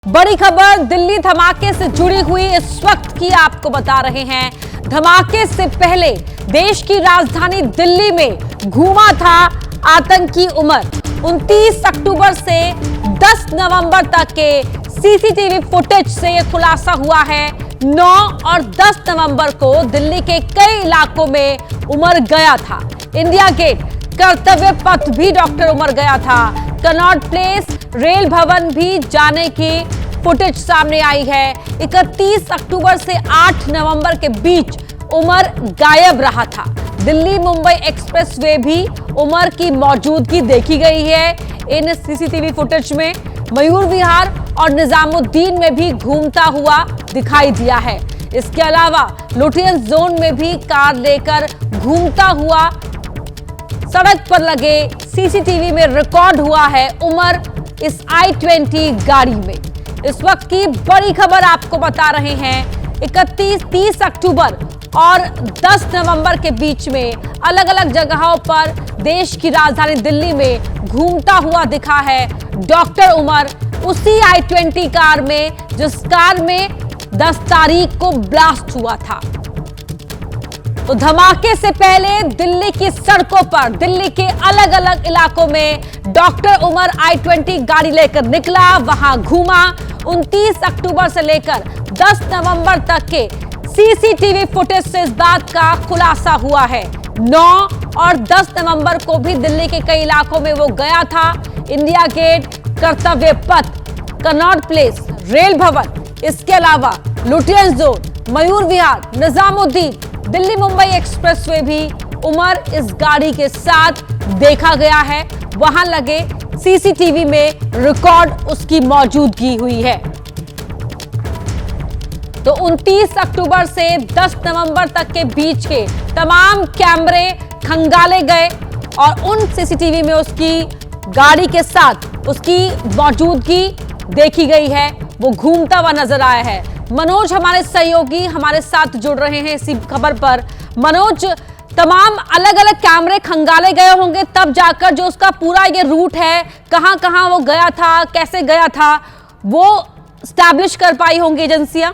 बड़ी खबर दिल्ली धमाके से जुड़ी हुई इस वक्त की आपको बता रहे हैं। धमाके से पहले देश की राजधानी दिल्ली में घूमा था आतंकी उमर। 29 अक्टूबर से 10 नवंबर तक के सीसीटीवी फुटेज से यह खुलासा हुआ है। 9 और 10 नवंबर को दिल्ली के कई इलाकों में उमर गया था। इंडिया गेट, कर्तव्य पथ भी डॉक्टर उमर गया था। कनॉट प्लेस, रेल भवन भी जाने की फुटेज सामने आई है। 31 अक्टूबर से 8 नवंबर के बीच उमर गायब रहा था। दिल्ली मुंबई एक्सप्रेसवे भी उमर की मौजूदगी देखी गई है। इन सीसीटीवी फुटेज में मयूर विहार और निजामुद्दीन में भी घूमता हुआ दिखाई दिया है। इसके अलावा लुटियंस जोन में भी कार लेकर घूमता हुआ सड़क पर लगे सीसीटीवी में रिकॉर्ड हुआ है उमर इस I-20 गाड़ी में। इस वक्त की बड़ी खबर आपको बता रहे हैं। 30 अक्टूबर और 10 नवंबर के बीच में अलग अलग जगहों पर देश की राजधानी दिल्ली में घूमता हुआ दिखा है डॉक्टर उमर, उसी I-20 कार में जिस कार में 10 तारीख को ब्लास्ट हुआ था। तो धमाके से पहले दिल्ली की सड़कों पर, दिल्ली के अलग अलग इलाकों में डॉक्टर उमर I-20 गाड़ी लेकर निकला, वहां घूमा। 29 अक्टूबर से लेकर 10 नवंबर तक के सीसीटीवी फुटेज से इस बात का खुलासा हुआ है। 9 और 10 नवंबर को भी दिल्ली के कई इलाकों में वो गया था। इंडिया गेट, कर्तव्य पथ, कनॉट प्लेस, रेल भवन, इसके अलावा Lutyens zone, Mayur Vihar, Nizamuddin, Delhi Mumbai expressway भी उमर इस गाड़ी के साथ देखा गया है। वहां लगे सीसीटीवी में रिकॉर्ड उसकी मौजूदगी हुई है। तो 29 अक्टूबर से 10 नवंबर तक के बीच के तमाम कैमरे खंगाले गए और उन सीसीटीवी में उसकी गाड़ी के साथ उसकी मौजूदगी देखी गई है। वो घूमता हुआ नजर आया है। मनोज हमारे सहयोगी हमारे साथ जुड़ रहे हैं इसी खबर पर। मनोज, तमाम अलग अलग कैमरे खंगाले गए होंगे तब जाकर जो उसका पूरा ये रूट है, कहां कहां वो गया था, कैसे गया था, वो स्टैब्लिश कर पाई होंगी एजेंसियां?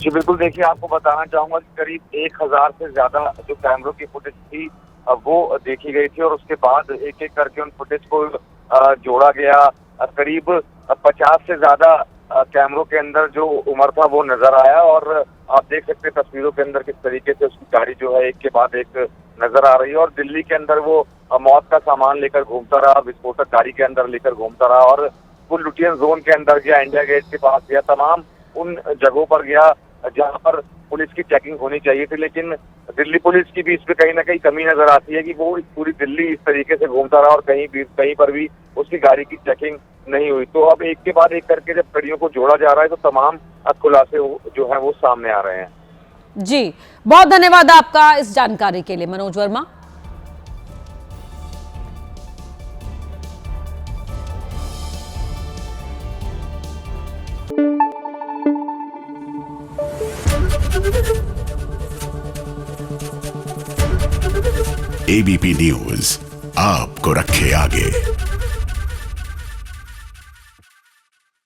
जी बिल्कुल, देखिए आपको बताना चाहूंगा कि करीब 1000 से ज्यादा जो कैमरों की फुटेज थी वो देखी गई थी और उसके बाद एक एक करके उन फुटेज को जोड़ा गया। करीब 50 से ज्यादा कैमरों के अंदर जो उमर था वो नजर आया और आप देख सकते हैं तस्वीरों के अंदर किस तरीके से उसकी गाड़ी जो है एक के बाद एक नजर आ रही है। और दिल्ली के अंदर वो मौत का सामान लेकर घूमता रहा, विस्फोटक गाड़ी के अंदर लेकर घूमता रहा और कुल लुटियंस जोन के अंदर गया, इंडिया गेट के पास गया, तमाम उन जगहों पर गया जहां पर पुलिस की चेकिंग होनी चाहिए थी। लेकिन दिल्ली पुलिस की भी इसमें कहीं ना कहीं कमी नजर आती है कि वो पूरी दिल्ली इस तरीके से घूमता रहा और कहीं पर भी उसकी गाड़ी की चेकिंग नहीं हुई। तो अब एक के बाद एक करके जब कड़ियों को जोड़ा जा रहा है तो तमाम खुलासे जो है वो सामने आ रहे हैं। जी, बहुत धन्यवाद आपका इस जानकारी के लिए मनोज वर्मा। ABP न्यूज आपको रखे आगे।